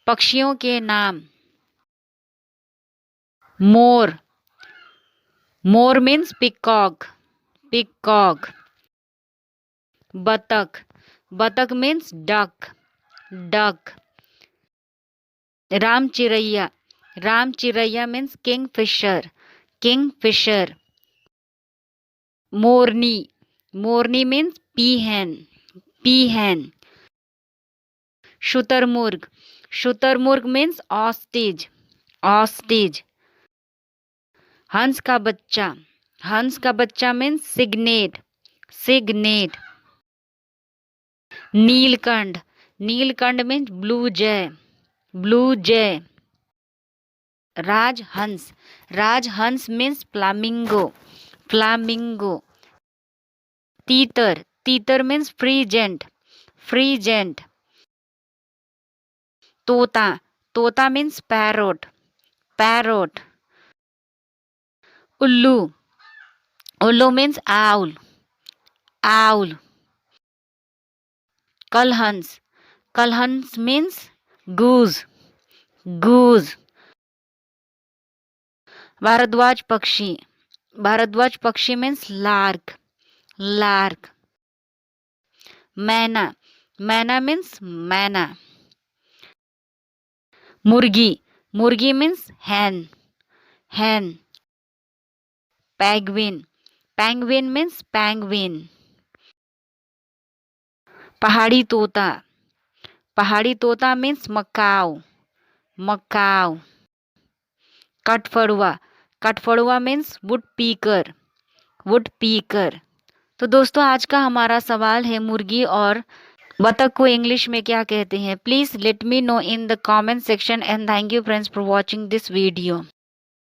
पक्षियों के नाम। मोर, मोर मीन्स पिकॉक, पिकॉक। बतख, बतख मीन्स डक, डक। राम चिरैया, राम चिरैया means kingfisher, kingfisher. मोरनी, मोरनी मीन्स पीहन, पीहन। शुतुरमुर्ग, शुतुरमुर्ग मीन्स ऑस्टिज, ऑस्टिज। हंस का बच्चा, हंस का बच्चा मीन्स सिग्नेट, सिग्नेट। नीलकंठ, नीलकंठ means blue jay, blue jay. राजहंस, राजहंस मीन्स फ्लामिंगो, फ्लामिंगो। तीतर, तीतर मीन्स फ्रीजेंट, फ्रीजेंट। तोता, तोता मीन्स पैरोट, पैरोट। उल्लू, उल्लू मीन्स आउल, आउल। कलहंस, कलहंस मीन्स गूज, गूज। भारद्वाज पक्षी, भारद्वाज पक्षी मीन्स लार्क, लार्क। मैना, मैना मीन्स मैना। मुर्गी, मुर्गी means hen, hen। Penguin, penguin means penguin. पहाड़ी तोता, पहाड़ी तोता मीन्स मकाऊ, मकाऊ। कठफड़ुआ, कठफड़ुआ means woodpecker, woodpecker. तो दोस्तों आज का हमारा सवाल है मुर्गी और बतख को इंग्लिश में क्या कहते हैं। Please let me know in the comment section and thank you friends for watching this video.